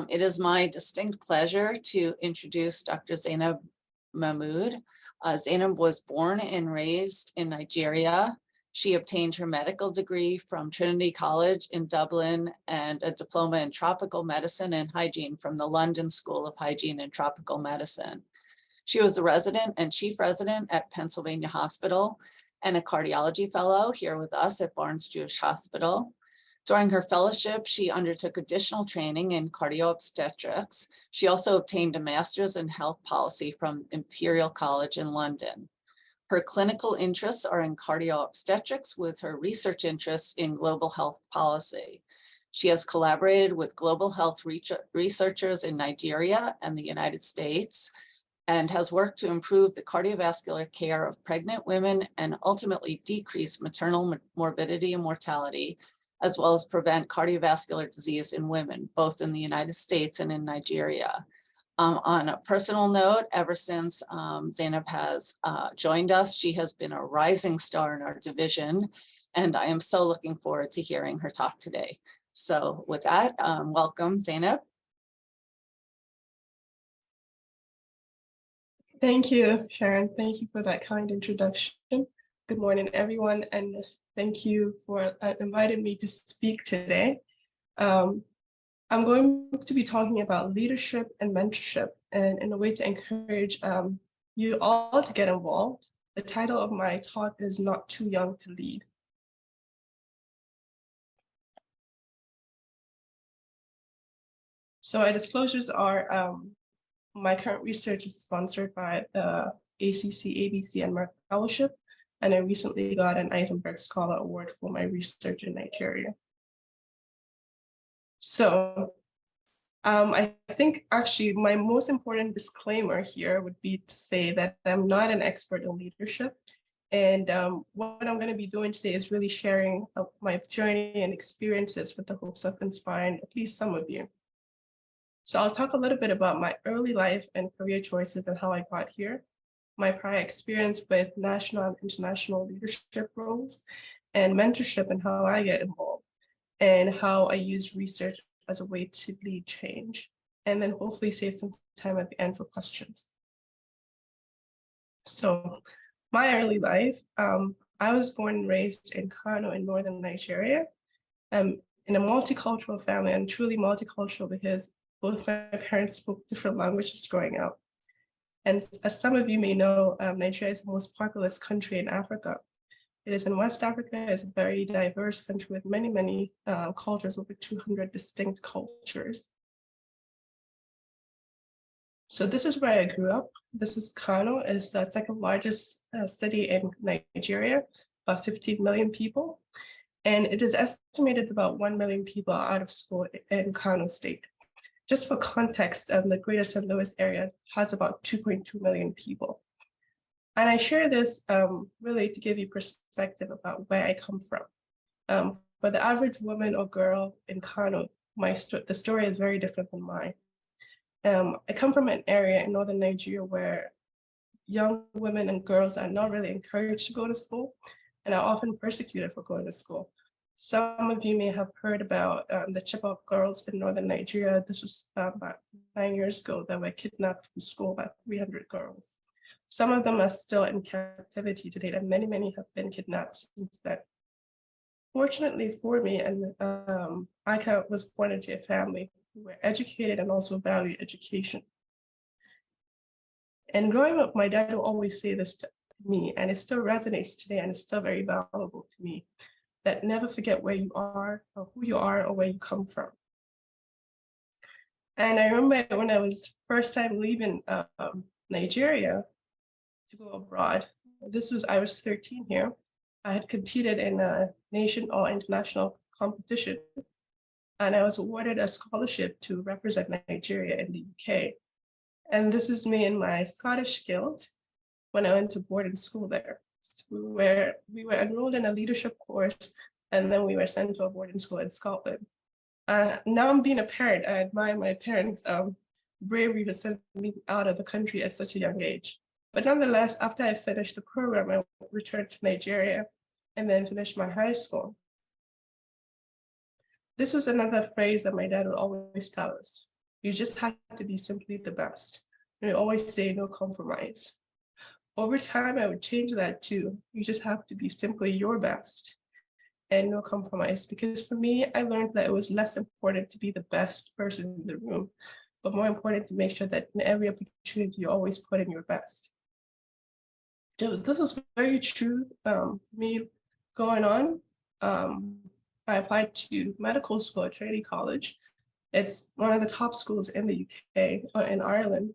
It is my distinct pleasure to introduce Dr. Zainab Mahmoud. Zainab was born and raised in Nigeria. She obtained her medical degree from Trinity College in Dublin and a diploma in tropical medicine and hygiene from the London School of Hygiene and Tropical Medicine. She was the resident and chief resident at Pennsylvania Hospital and a cardiology fellow here with us at Barnes Jewish Hospital. During her fellowship, she undertook additional training in cardio-obstetrics. She also obtained a master's in health policy from Imperial College in London. Her clinical interests are in cardio-obstetrics with her research interests in global health policy. She has collaborated with global health researchers in Nigeria and the United States and has worked to improve the cardiovascular care of pregnant women and ultimately decrease maternal morbidity and mortality, as well as prevent cardiovascular disease in women, both in the United States and in Nigeria. On a personal note, ever since Zainab has joined us, she has been a rising star in our division, and I am so looking forward to hearing her talk today. So with that, welcome, Zainab. Thank you, Sharon. Thank you for that kind introduction. Good morning, everyone, and thank you for inviting me to speak today. I'm going to be talking about leadership and mentorship, and in a way to encourage you all to get involved. The title of my talk is Not Too Young to Lead. So my disclosures are my current research is sponsored by the ACC, ABC, and Merck Fellowship, and I recently got an Eisenberg Scholar Award for my research in Nigeria. So I think actually my most important disclaimer here would be to say that I'm not an expert in leadership. And what I'm going to be doing today is really sharing my journey and experiences with the hopes of inspiring at least some of you. So I'll talk a little bit about my early life and career choices and how I got here, my prior experience with national and international leadership roles, and mentorship and how I get involved, and how I use research as a way to lead change, and then hopefully save some time at the end for questions. So my early life, I was born and raised in Kano in northern Nigeria, in a multicultural family, and truly multicultural because both my parents spoke different languages growing up. And as some of you may know, Nigeria is the most populous country in Africa. It is in West Africa. It's a very diverse country with many, many cultures, over 200 distinct cultures. So this is where I grew up. This is Kano. It's the second largest city in Nigeria, about 15 million people. And it is estimated about 1 million people are out of school in Kano State. Just for context, the greater St. Louis area has about 2.2 million people. And I share this really to give you perspective about where I come from. For the average woman or girl in Kano, the story is very different than mine. I come from an area in northern Nigeria where young women and girls are not really encouraged to go to school and are often persecuted for going to school. Some of you may have heard about the Chibok girls in northern Nigeria. This was about 9 years ago that were kidnapped from school, about 300 girls. Some of them are still in captivity today, and many, many have been kidnapped since then. Fortunately for me, and I was born into a family who were educated and also valued education. And growing up, my dad will always say this to me, and it still resonates today, and it's still very valuable to me, that never forget where you are, or who you are, or where you come from. And I remember when I was first time leaving Nigeria to go abroad, I was 13 here. I had competed in a nation or international competition, and I was awarded a scholarship to represent Nigeria in the UK. And this was me in my Scottish guild when I went to boarding school there. So we were enrolled in a leadership course, and then we were sent to a boarding school in Scotland. Now I'm being a parent. I admire my parents' bravery to send me out of the country at such a young age. But nonetheless, after I finished the program, I returned to Nigeria and then finished my high school. This was another phrase that my dad would always tell us. You just have to be simply the best. And I always say no compromise. Over time, I would change that too. You just have to be simply your best and no compromise. Because for me, I learned that it was less important to be the best person in the room, but more important to make sure that in every opportunity, you always put in your best. This is very true. Me going on, I applied to medical school at Trinity College. It's one of the top schools in the UK, in Ireland.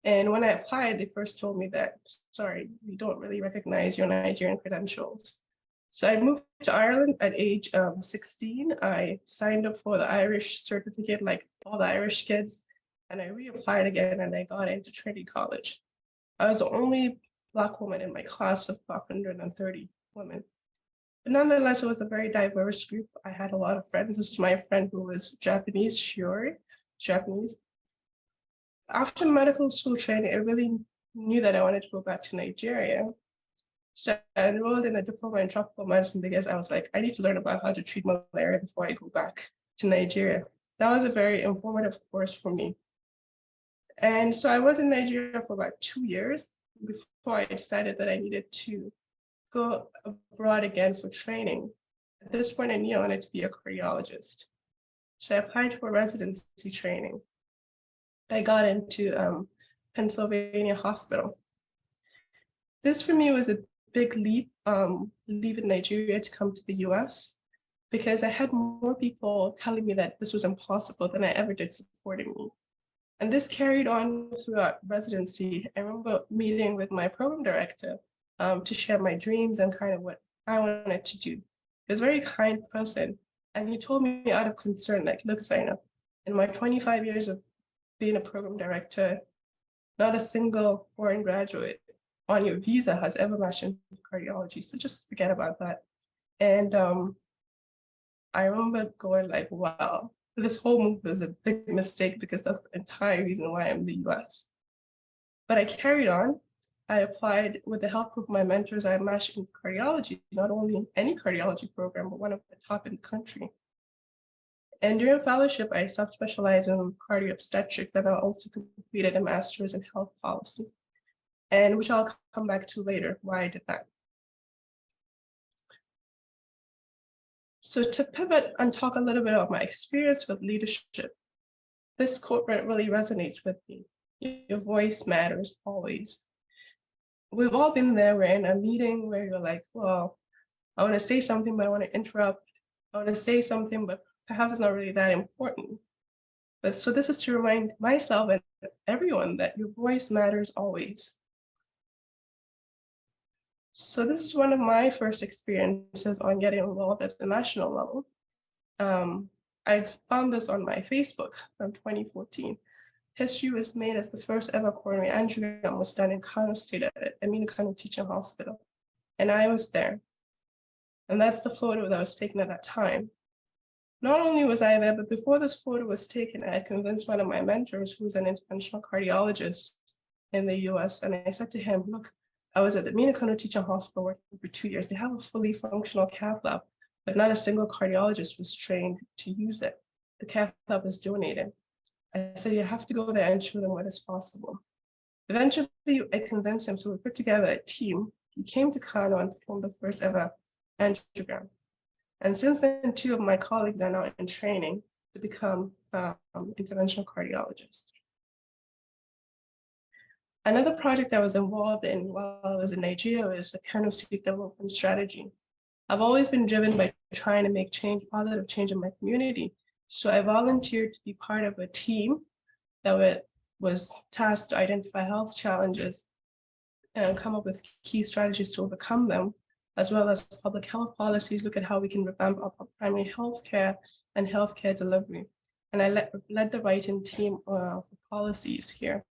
And when I applied, they first told me that, sorry, we don't really recognize your Nigerian credentials. So I moved to Ireland at age 16. I signed up for the Irish certificate, like all the Irish kids, and I reapplied again and I got into Trinity College. I was the only Black woman in my class of 130 women. But nonetheless, it was a very diverse group. I had a lot of friends. This is my friend who was Japanese, Shiori, Japanese. After medical school training, I really knew that I wanted to go back to Nigeria. So I enrolled in a diploma in tropical medicine because I was like, I need to learn about how to treat malaria before I go back to Nigeria. That was a very informative course for me. And so I was in Nigeria for about 2 years before I decided that I needed to go abroad again for training. At this point, I knew I wanted to be a cardiologist. So I applied for residency training. I got into Pennsylvania Hospital. This for me was a big leap, leaving Nigeria to come to the US, because I had more people telling me that this was impossible than I ever did supporting me. And this carried on throughout residency. I remember meeting with my program director to share my dreams and kind of what I wanted to do. He was a very kind person. And he told me out of concern, like, look, Zainab, in my 25 years of being a program director, not a single foreign graduate on your visa has ever matched into cardiology. So just forget about that. And I remember going like, wow, this whole move was a big mistake because that's the entire reason why I'm in the US. But I carried on. I applied with the help of my mentors. I matched in cardiology, not only any cardiology program, but one of the top in the country. And during fellowship, I subspecialized in cardio obstetrics, and I also completed a master's in health policy, and which I'll come back to later, why I did that. So to pivot and talk a little bit about my experience with leadership, this quote really resonates with me. Your voice matters always. We've all been there. We're in a meeting where you're like, well, I want to say something, but I want to interrupt. I want to say something, but perhaps it's not really that important. But so this is to remind myself and everyone that your voice matters always. So this is one of my first experiences on getting involved at the national level. I found this on my Facebook from 2014. History was made as the first ever coronary angiogram was done in Kano State at Aminu Kano Teaching Hospital. And I was there. And that's the photo that was taken at that time. Not only was I there, but before this photo was taken, I had convinced one of my mentors, who's an interventional cardiologist in the US. And I said to him, look, I was at the Aminu Kano Teaching Hospital working for 2 years. They have a fully functional cath lab, but not a single cardiologist was trained to use it. The cath lab was donated. I said, you have to go there and show them what is possible. Eventually, I convinced him, so we put together a team. He came to Kano and performed the first ever angiogram. And since then, 2 of my colleagues are now in training to become interventional cardiologists. Another project I was involved in while I was in Nigeria was the Kano State Development Strategy. I've always been driven by trying to make change, positive change in my community. So I volunteered to be part of a team that was tasked to identify health challenges and come up with key strategies to overcome them, as well as public health policies, look at how we can revamp our primary health care and healthcare delivery. And I led the writing team for policies here.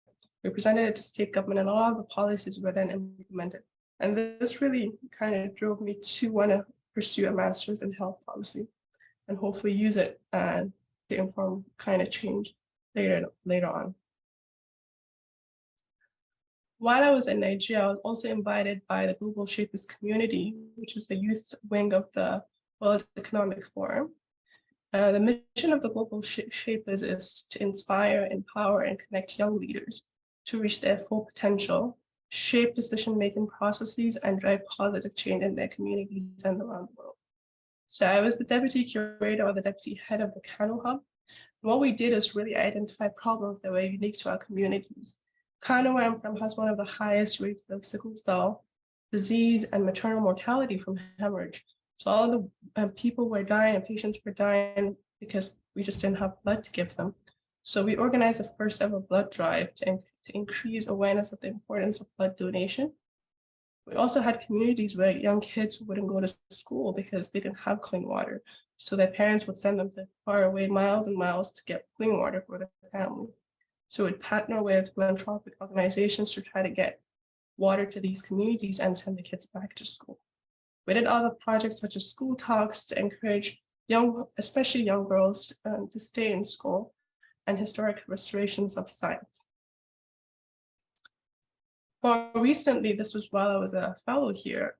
We presented it to state government, and a lot of the policies were then implemented. And this really kind of drove me to want to pursue a master's in health policy and hopefully use it to inform kind of change later on. While I was in Nigeria, I was also invited by the Global Shapers community, which is the youth wing of the World Economic Forum. The mission of the Global Shapers is to inspire, empower, and connect young leaders to reach their full potential, shape decision-making processes, and drive positive change in their communities and around the world. So I was the deputy curator or the deputy head of the Kano Hub. What we did is really identify problems that were unique to our communities. Kano, where I'm from, has one of the highest rates of sickle cell disease and maternal mortality from hemorrhage. So all of the people were dying and patients were dying because we just didn't have blood to give them. So we organized the first ever blood drive to increase awareness of the importance of blood donation. We also had communities where young kids wouldn't go to school because they didn't have clean water. So their parents would send them to far away miles and miles to get clean water for their family. So we'd partner with philanthropic organizations to try to get water to these communities and send the kids back to school. We did other projects such as school talks to encourage young, especially young girls, to stay in school, and historic restorations of sites. More recently, this was while I was a fellow here,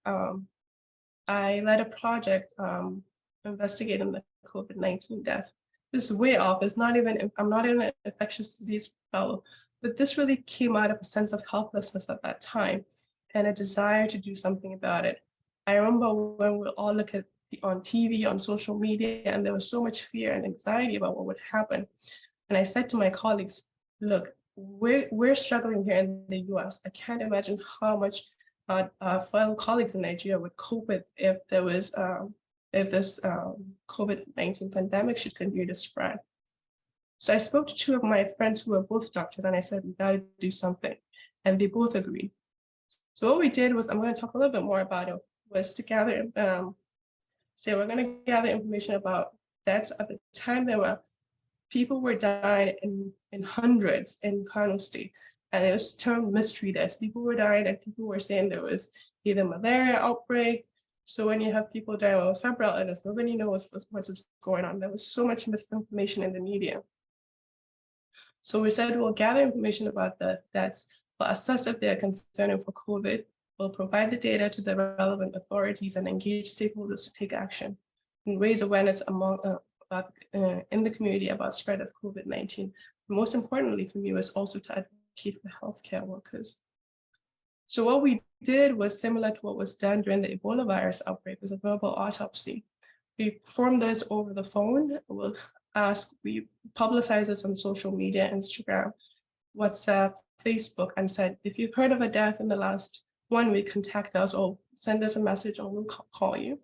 I led a project investigating the COVID-19 death. This is way off. It's not even, I'm not even an infectious disease fellow, but this really came out of a sense of helplessness at that time and a desire to do something about it. I remember when we all look at on TV, on social media, and there was so much fear and anxiety about what would happen. And I said to my colleagues, look, we're struggling here in the US. I can't imagine how much fellow colleagues in Nigeria would cope with if there was if this COVID-19 pandemic should continue to spread. So I spoke to two of my friends who were both doctors, and I said, we got to do something. And they both agreed. So what we did was, I'm going to talk a little bit more about it, was to gather, say we're going to gather information about deaths. At the time, there were people were dying in hundreds in Kano State, and it was termed mystery deaths. People were dying, and people were saying there was either malaria outbreak. So when you have people dying of febrile illness, nobody knows what is going on. There was so much misinformation in the media. So we said we'll gather information about the deaths, we'll assess if they're concerning for COVID, we'll provide the data to the relevant authorities and engage stakeholders to take action and raise awareness among in the community about spread of COVID-19. Most importantly for me was also to advocate for healthcare workers. So what we did was similar to what was done during the Ebola virus outbreak, was a verbal autopsy. We performed this over the phone. We publicize this on social media, Instagram, WhatsApp, Facebook, and said, if you've heard of a death in the last 1 week, contact us or send us a message or we'll call you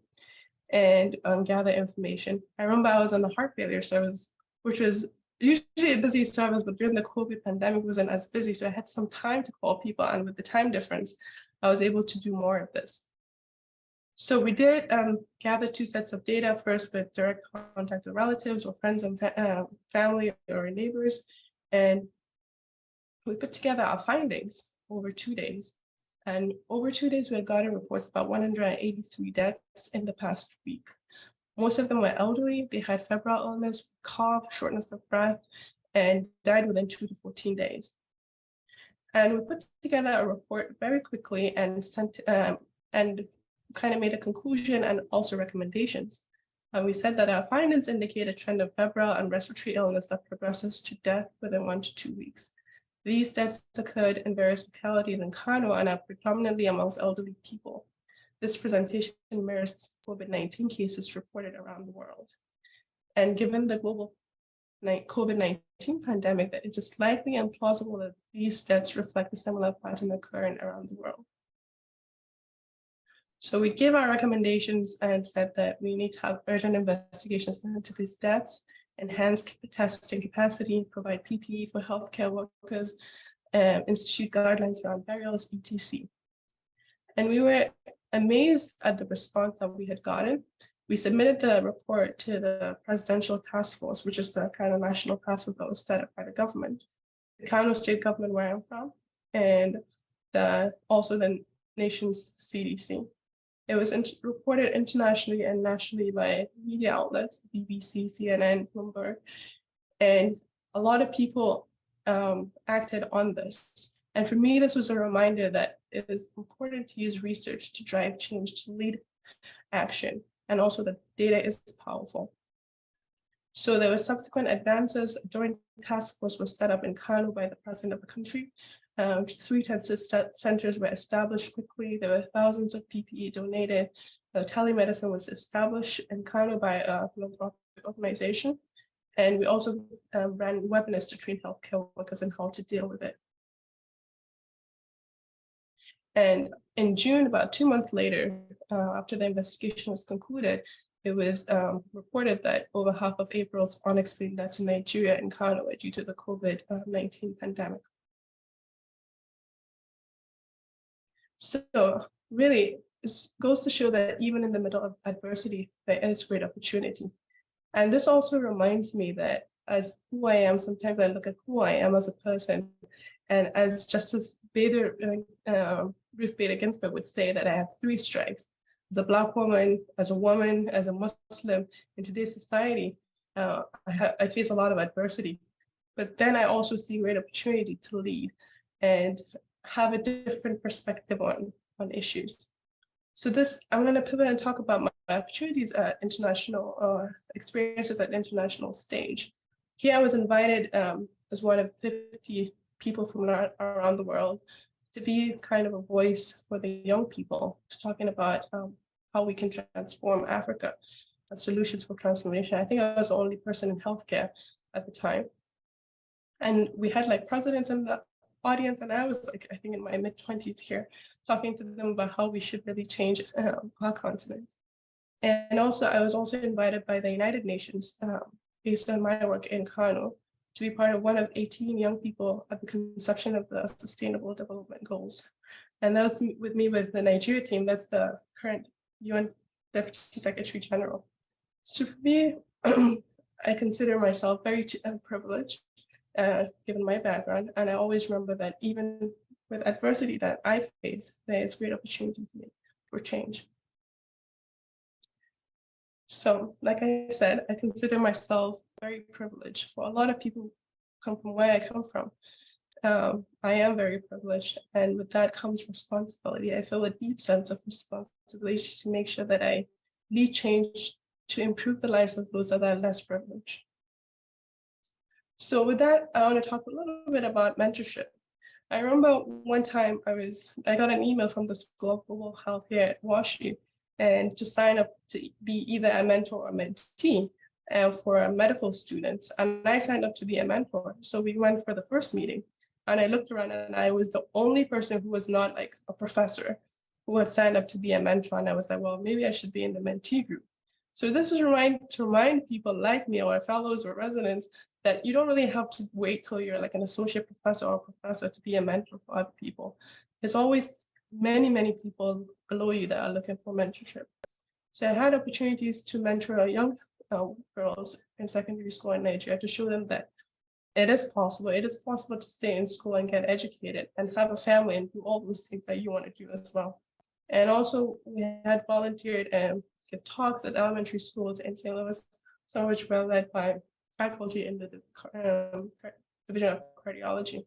and gather information. I remember I was on the heart failure service, which was usually a busy service, but during the COVID pandemic wasn't as busy. So I had some time to call people, and with the time difference, I was able to do more of this. So we did gather 2 sets of data, first with direct contact with relatives or friends and family or neighbors. And we put together our findings over 2 days. And over 2 days, we had gotten reports about 183 deaths in the past week. Most of them were elderly. They had febrile illness, cough, shortness of breath, and died within 2 to 14 days. And we put together a report very quickly and sent and kind of made a conclusion and also recommendations. We said that our findings indicate a trend of febrile and respiratory illness that progresses to death within 1 to 2 weeks. These deaths occurred in various localities in Kano and are predominantly amongst elderly people. This presentation mirrors COVID-19 cases reported around the world. And given the global COVID-19 pandemic, that it is likely implausible that these deaths reflect a similar pattern occurring around the world. So we gave our recommendations and said that we need to have urgent investigations into these deaths, enhance testing capacity, provide PPE for healthcare workers, institute guidelines around burials, etc. And we were amazed at the response that we had gotten. We submitted the report to the Presidential Task Force, which is the kind of national task force that was set up by the government, the Kano state government where I'm from, and also the nation's CDC. It was reported internationally and nationally by media outlets, BBC, CNN, Bloomberg, and a lot of people acted on this. And for me, this was a reminder that it is important to use research to drive change, to lead action, and also that data is powerful. So there were subsequent advances. A joint task force was set up in Kano by the president of the country. 3 centers were established quickly. There were thousands of PPE donated. Telemedicine was established in Kano by a philanthropic organization. And we also ran webinars to train healthcare workers on how to deal with it. And in June, about 2 months later, after the investigation was concluded, it was reported that over half of April's unexplained deaths in Nigeria and Kano were due to the COVID-19 pandemic. So really, it goes to show that even in the middle of adversity, there is great opportunity. And this also reminds me that as who I am, sometimes I look at who I am as a person. And as Justice Ruth Bader Ginsburg would say, that I have 3 strikes. As a Black woman, as a Muslim in today's society, I face a lot of adversity. But then I also see great opportunity to lead and have a different perspective on issues. So I'm going to pivot and talk about my opportunities at international experiences at international stage. Here I was invited as one of 50 people from around the world to be kind of a voice for the young people, talking about how we can transform Africa, solutions for transformation. I think I was the only person in healthcare at the time. And we had like presidents in the audience, and I was like, I think in my mid-20s here, talking to them about how we should really change our continent. And also, I was also invited by the United Nations, based on my work in Kano, to be part of one of 18 young people at the conception of the Sustainable Development Goals. And that's with me with the Nigeria team. That's the current UN Deputy Secretary General. So for me, I consider myself very privileged, given my background. And I always remember that even with adversity that I face, there is great opportunity for change. So like I said, I consider myself very privileged. For a lot of people who come from where I come from, I am very privileged. And with that comes responsibility. I feel a deep sense of responsibility to make sure that I lead change to improve the lives of those that are less privileged. So with that, I want to talk a little bit about mentorship. I remember one time I got an email from the School of Global Health here at WashU, and to sign up to be either a mentor or mentee for medical students. And I signed up to be a mentor. So we went for the first meeting, and I looked around and I was the only person who was not like a professor who had signed up to be a mentor. And I was like, well, maybe I should be in the mentee group. So this is to remind people like me or fellows or residents that you don't really have to wait till you're like an associate professor or professor to be a mentor for other people. There's always many, many people below you that are looking for mentorship. So I had opportunities to mentor young girls in secondary school in Nigeria to show them that it is possible. It is possible to stay in school and get educated and have a family and do all those things that you want to do as well. And also we had volunteered and give talks at elementary schools in St. Louis, some of which were led by faculty in the Division of Cardiology.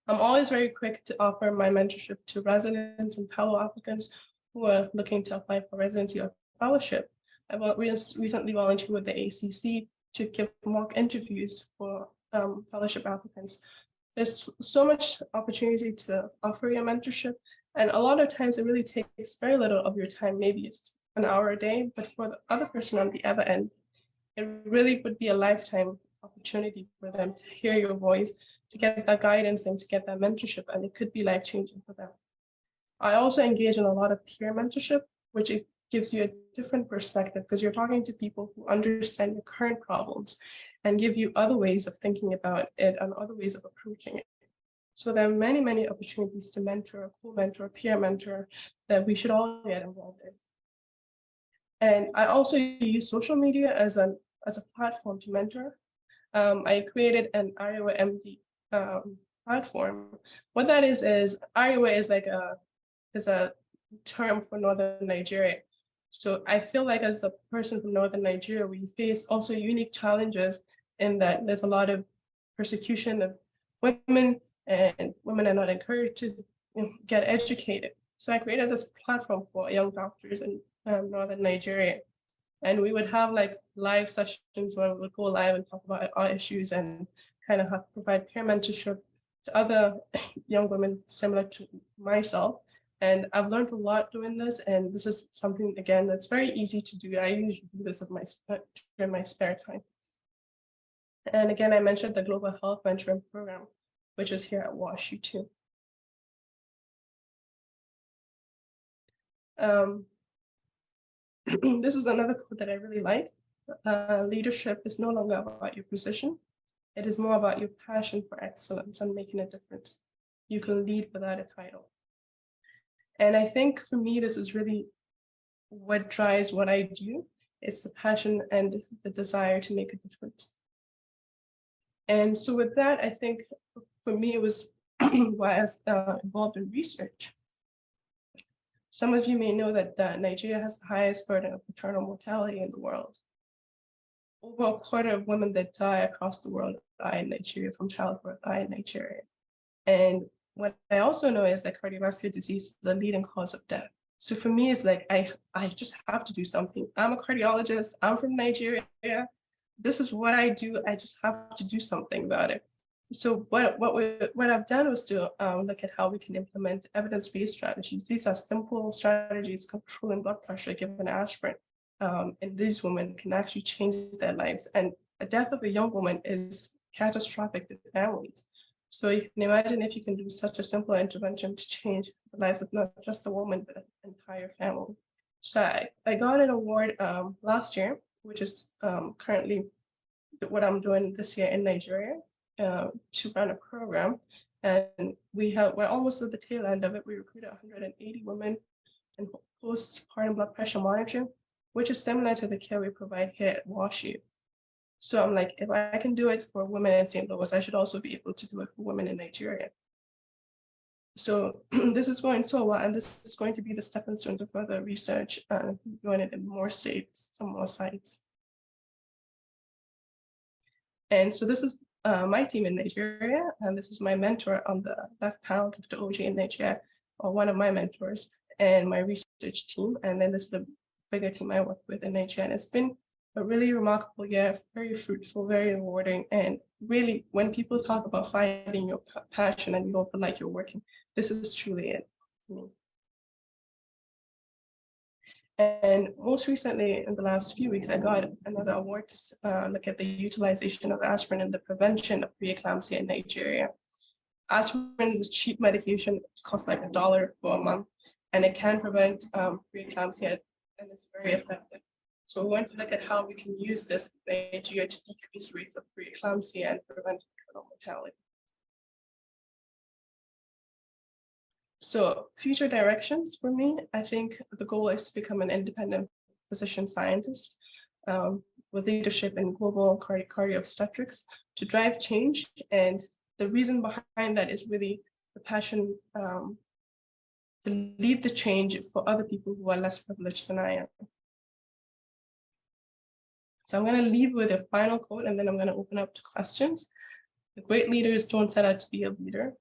I'm always very quick to offer my mentorship to residents and fellow applicants who are looking to apply for residency or fellowship. I recently volunteered with the ACC to give mock interviews for fellowship applicants. There's so much opportunity to offer your mentorship, and a lot of times it really takes very little of your time. Maybe it's an hour a day, but for the other person on the other end, it really would be a lifetime opportunity for them to hear your voice, to get that guidance and to get that mentorship, and it could be life-changing for them. I also engage in a lot of peer mentorship, which it gives you a different perspective because you're talking to people who understand your current problems and give you other ways of thinking about it and other ways of approaching it. So there are many, many opportunities to mentor, co-mentor, peer mentor that we should all get involved in. And I also use social media as a platform to mentor. I created an Iowa MD platform. What that is Iowa is like a term for Northern Nigeria. So I feel like as a person from Northern Nigeria, we face also unique challenges in that there's a lot of persecution of women, and women are not encouraged to get educated. So I created this platform for young doctors in Northern Nigeria. And we would have like live sessions where we would go live and talk about our issues and kind of provide peer mentorship to other young women similar to myself. And I've learned a lot doing this, and this is something, again, that's very easy to do. I usually do this during my spare time. And again, I mentioned the Global Health Mentoring Program, which is here at WashU too. This is another quote that I really like. Leadership is no longer about your position. It is more about your passion for excellence and making a difference. You can lead without a title. And I think for me, this is really what drives what I do. It's the passion and the desire to make a difference. And so with that, I think for me, it was why I was involved in research. Some of you may know that Nigeria has the highest burden of maternal mortality in the world. Over a quarter of women that die across the world die in Nigeria from childbirth die in Nigeria. And what I also know is that cardiovascular disease is the leading cause of death. So for me, it's like, I just have to do something. I'm a cardiologist, I'm from Nigeria. This is what I do. I just have to do something about it. So what I've done was to look at how we can implement evidence-based strategies. These are simple strategies controlling blood pressure given aspirin. And these women can actually change their lives. And the death of a young woman is catastrophic to families. So you can imagine if you can do such a simple intervention to change the lives of not just a woman, but an entire family. So I got an award last year, which is currently what I'm doing this year in Nigeria, to run a program. And we're almost at the tail end of it. We recruited 180 women in postpartum blood pressure monitoring, which is similar to the care we provide here at WashU. So I'm like, if I can do it for women in St. Louis, I should also be able to do it for women in Nigeria. So this is going so well, and this is going to be the stepping stone to further research and doing it in more states, some more sites. And so this is my team in Nigeria, and this is my mentor on the left panel, Dr. OJ in Nigeria, or one of my mentors, and my research team. And then this is the bigger team I work with in Nigeria. And it's been a really remarkable year, very fruitful, very rewarding. And really, when people talk about finding your passion and you don't feel like you're working, this is truly it for me. And most recently, in the last few weeks, I got another award to look at the utilization of aspirin and the prevention of preeclampsia in Nigeria. Aspirin is a cheap medication, it costs like $1 for a month, and it can prevent preeclampsia, and it's very effective. So we want to look at how we can use this in Nigeria to decrease rates of preeclampsia and prevent maternal mortality. So future directions for me, I think the goal is to become an independent physician scientist with leadership in global cardio obstetrics to drive change. And the reason behind that is really the passion to lead the change for other people who are less privileged than I am. So I'm going to leave with a final quote, and then I'm going to open up to questions. The great leaders don't set out to be a leader.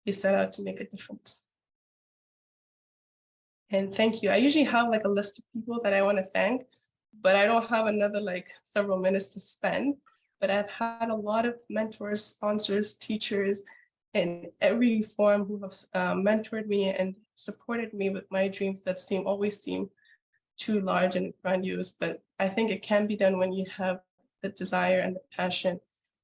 They set out to make a difference. And thank you. I usually have like a list of people that I want to thank, but I don't have another like several minutes to spend. But I've had a lot of mentors, sponsors, teachers in every form who have mentored me and supported me with my dreams that always seem too large and grandiose, but I think it can be done when you have the desire and the passion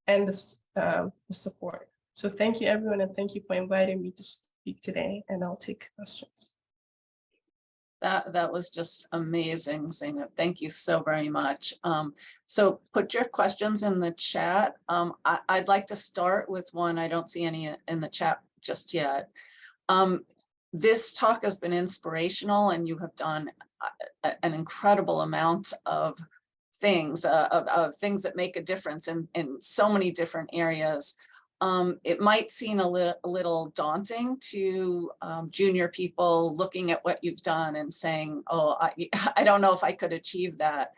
and the support. So thank you, everyone, and thank you for inviting me to speak today, and I'll take questions. That was just amazing, Zainab. Thank you so very much. So put your questions in the chat. I'd like to start with one. I don't see any in the chat just yet. This talk has been inspirational, and you have done an incredible amount of things, things that make a difference in so many different areas. It might seem a little daunting to junior people looking at what you've done and saying, oh, I don't know if I could achieve that.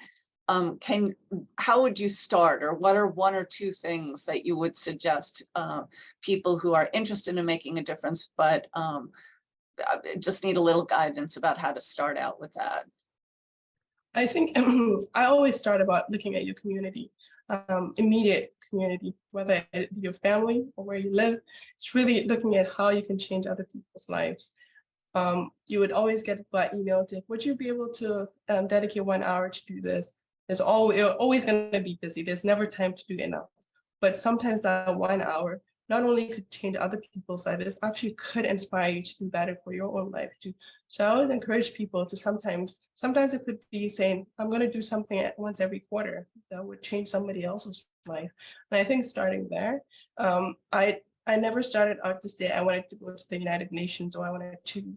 How would you start, or what are one or two things that you would suggest people who are interested in making a difference, but just need a little guidance about how to start out with that? I think I always start about looking at your community, immediate community, whether it be your family or where you live. It's really looking at how you can change other people's lives. You would always get by email to, would you be able to dedicate 1 hour to do this? You're always going to be busy. There's never time to do enough. But sometimes that 1 hour not only could change other people's lives, it actually could inspire you to do better for your own life too. So I always encourage people to sometimes it could be saying, I'm going to do something once every quarter that would change somebody else's life. And I think starting there, I never started out to say I wanted to go to the United Nations or I wanted to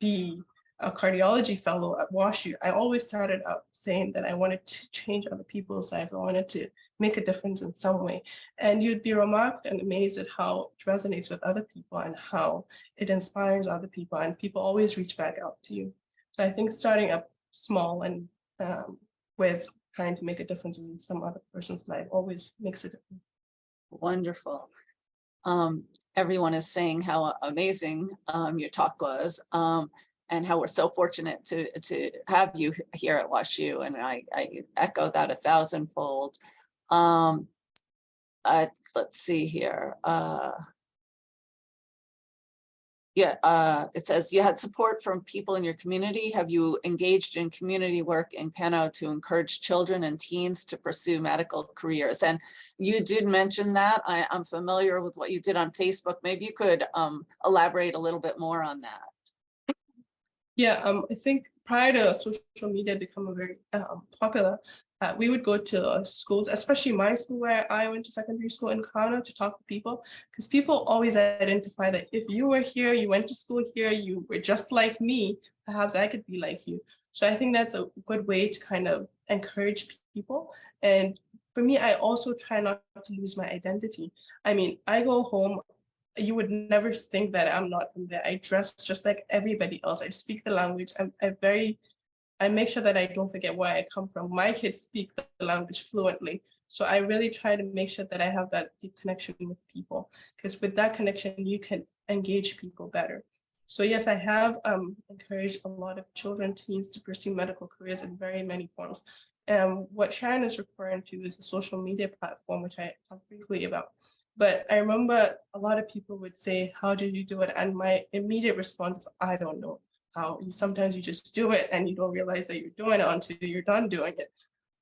be a cardiology fellow at WashU. I always started out saying that I wanted to change other people's lives. I wanted to make a difference in some way. And you'd be remarked and amazed at how it resonates with other people and how it inspires other people. And people always reach back out to you. So I think starting up small and with trying to make a difference in some other person's life always makes a difference. Wonderful. Everyone is saying how amazing your talk was, and how we're so fortunate to have you here at WashU, and I echo that 1,000-fold. Let's see here. It says you had support from people in your community. Have you engaged in community work in Kano to encourage children and teens to pursue medical careers? And you did mention that. I'm familiar with what you did on Facebook. Maybe you could elaborate a little bit more on that. Yeah, I think prior to social media becoming very popular, we would go to schools, especially my school where I went to secondary school in Kano, to talk to people, because people always identify that if you were here, you went to school here, you were just like me, perhaps I could be like you. So I think that's a good way to kind of encourage people. And for me, I also try not to lose my identity. I mean, I go home, you would never think that I'm not from there. I dress just like everybody else. I speak the language. I make sure that I don't forget where I come from. My kids speak the language fluently. So I really try to make sure that I have that deep connection with people, because with that connection, you can engage people better. So yes, I have encouraged a lot of children, teens to pursue medical careers in very many forms. What Sharon is referring to is the social media platform, which I talked briefly about. But I remember a lot of people would say, how did you do it? And my immediate response is, I don't know how. Sometimes you just do it and you don't realize that you're doing it until you're done doing it.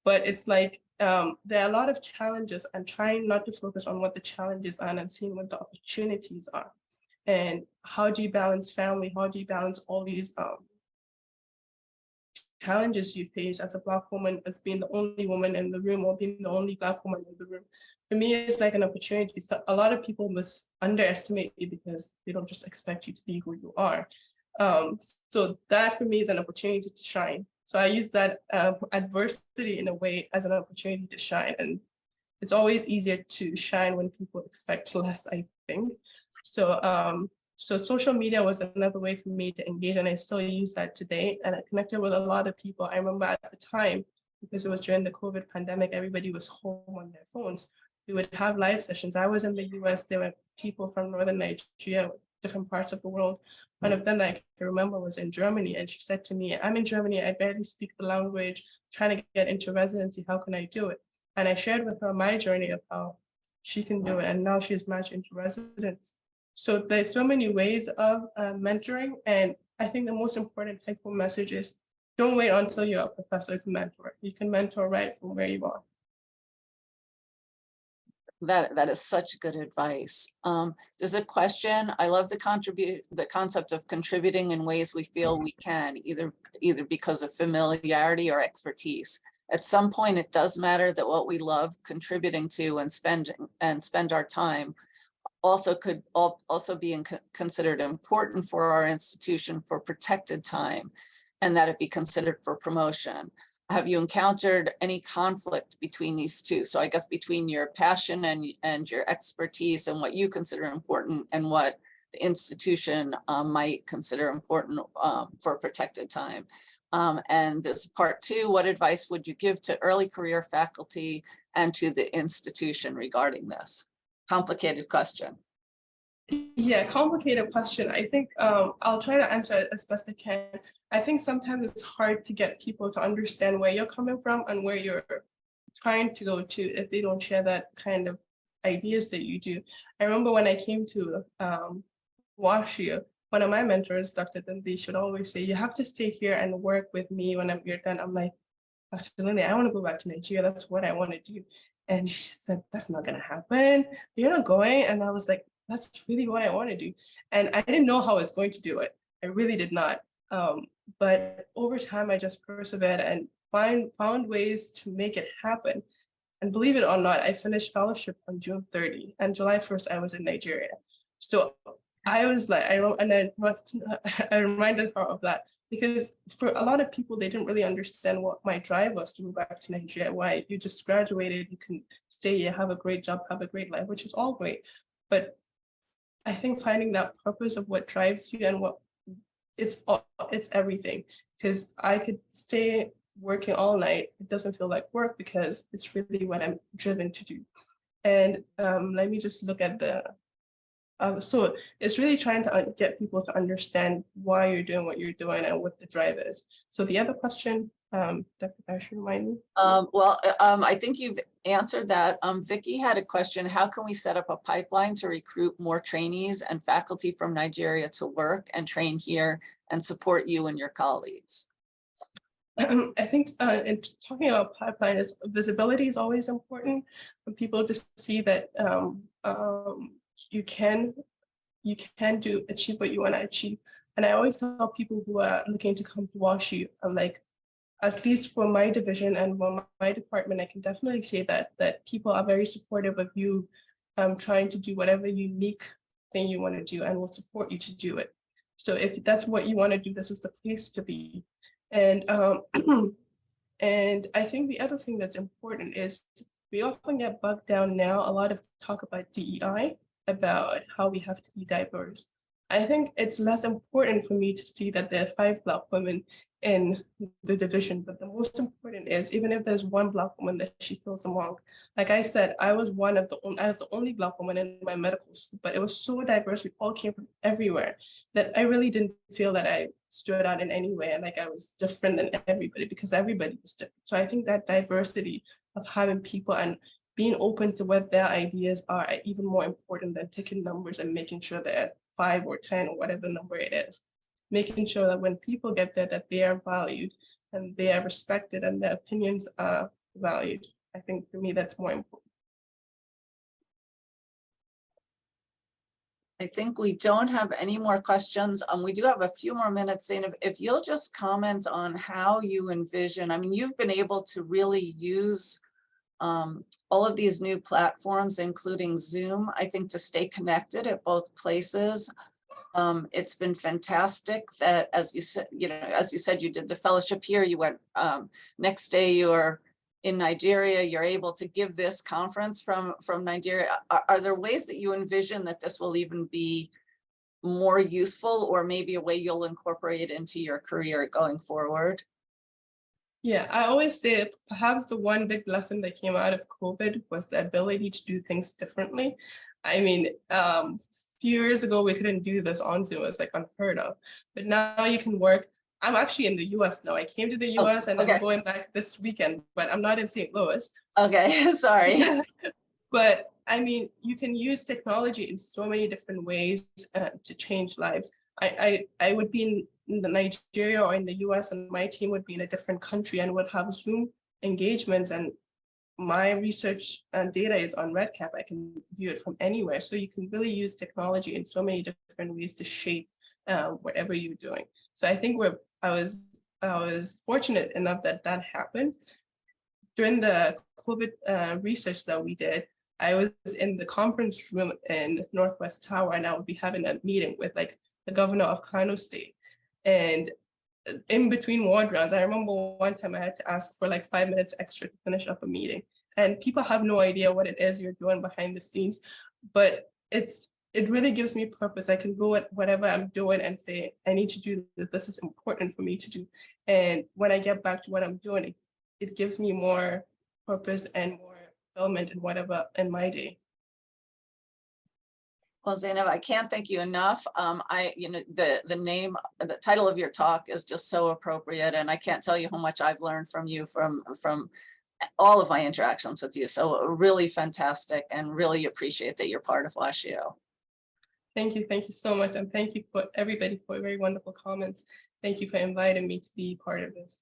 But it's like, there are a lot of challenges, and trying not to focus on what the challenges are and seeing what the opportunities are. And how do you balance family? How do you balance all these challenges you face as a Black woman, as being the only woman in the room or being the only Black woman in the room? For me, it's like an opportunity. So a lot of people must underestimate you because they don't just expect you to be who you are. So that for me is an opportunity to shine. So I use that adversity in a way as an opportunity to shine. And it's always easier to shine when people expect less, I think. So social media was another way for me to engage, and I still use that today. And I connected with a lot of people. I remember at the time, because it was during the COVID pandemic, everybody was home on their phones. We would have live sessions. I was in the US, there were people from Northern Nigeria, different parts of the world. One of them that I can remember was in Germany, and she said to me, I'm in Germany, I barely speak the language, trying to get into residency, how can I do it? And I shared with her my journey of how she can do it, and now she's matched into residence. So there's so many ways of mentoring, and I think the most important take-home message is don't wait until you're a professor to mentor. You can mentor right from where you are. That is such good advice. There's a question. I love the concept of contributing in ways we feel we can, either because of familiarity or expertise. At some point, it does matter that what we love contributing to and spend our time could also be considered important for our institution for protected time, and that it be considered for promotion. Have you encountered any conflict between these two? So I guess between your passion and your expertise and what you consider important and what the institution might consider important for protected time. And there's part two, what advice would you give to early career faculty and to the institution regarding this? Complicated question. Yeah, complicated question. I think I'll try to answer it as best I can. I think sometimes it's hard to get people to understand where you're coming from and where you're trying to go to if they don't share that kind of ideas that you do. I remember when I came to WashU, one of my mentors, Dr. Dundee, should always say, you have to stay here and work with me when you're done. I'm like, Dr. Dundee, I want to go back to Nigeria. That's what I want to do. And she said, that's not going to happen. You're not going. And I was like, that's really what I want to do. And I didn't know how I was going to do it. I really did not. But over time, I just persevered and found ways to make it happen. And believe it or not, I finished fellowship on June 30, and July 1st, I was in Nigeria. So I was like, I reminded her of that, because for a lot of people, they didn't really understand what my drive was to go back to Nigeria. Why you just graduated, you can stay here, have a great job, have a great life, which is all great. But I think finding that purpose of what drives you and what it's everything. Because I could stay working all night, it doesn't feel like work because it's really what I'm driven to do. And let me just look at the so it's really trying to get people to understand why you're doing what you're doing and what the drive is. So the other question, Dr. Bash, remind me. I think you've answered that. Vicky had a question. How can we set up a pipeline to recruit more trainees and faculty from Nigeria to work and train here and support you and your colleagues? I think in talking about pipeline, is visibility is always important for people to see that you can achieve what you want to achieve. And I always tell people who are looking to come to WashU, I'm like, at least for my division and for my department, I can definitely say that people are very supportive of you trying to do whatever unique thing you want to do and will support you to do it. So if that's what you want to do, this is the place to be. And and I think the other thing that's important is we often get bogged down now, a lot of talk about DEI, about how we have to be diverse. I think it's less important for me to see that there are 5 Black women in the division, but the most important is, even if there's one Black woman that she feels among. Like I said, I was the only Black woman in my medical school, but it was so diverse. We all came from everywhere that I really didn't feel that I stood out in any way and like I was different than everybody, because everybody was different. So I think that diversity of having people and being open to what their ideas are even more important than ticking numbers and making sure they're at 5 or 10 or whatever number it is. Making sure that when people get there, that they are valued and they are respected and their opinions are valued. I think for me, that's more important. I think we don't have any more questions. We do have a few more minutes, Zainab. If you'll just comment on how you envision, I mean, you've been able to really use all of these new platforms, including Zoom, I think, to stay connected at both places. It's been fantastic that, as you said, you did the fellowship here, you went, next day you're in Nigeria, you're able to give this conference from Nigeria. Are there ways that you envision that this will even be more useful, or maybe a way you'll incorporate into your career going forward? Yeah, I always say perhaps the one big lesson that came out of COVID was the ability to do things differently. I mean, a few years ago, we couldn't do this on Zoom. It's like unheard of. But now you can work. I'm actually in the US now. I came to the US and I'm going back this weekend, but I'm not in St. Louis. Okay, sorry. But I mean, you can use technology in so many different ways to change lives. I would be in the Nigeria or in the US and my team would be in a different country and would have Zoom engagements, and my research and data is on RedCap. I can view it from anywhere. So you can really use technology in so many different ways to shape whatever you're doing. So I think I was fortunate enough that happened. During the COVID research that we did, I was in the conference room in Northwest Tower, and I would be having a meeting with like the governor of Kano State. And in between ward rounds, I remember one time I had to ask for like 5 minutes extra to finish up a meeting. And people have no idea what it is you're doing behind the scenes, but it really gives me purpose. I can go at whatever I'm doing and say, I need to do this. This is important for me to do. And when I get back to what I'm doing, it gives me more purpose and more fulfillment in whatever in my day. Well, Zainab, I can't thank you enough. The title of your talk is just so appropriate, and I can't tell you how much I've learned from you from all of my interactions with you. So really fantastic, and really appreciate that you're part of WashU. Thank you so much, and thank you for everybody for very wonderful comments. Thank you for inviting me to be part of this.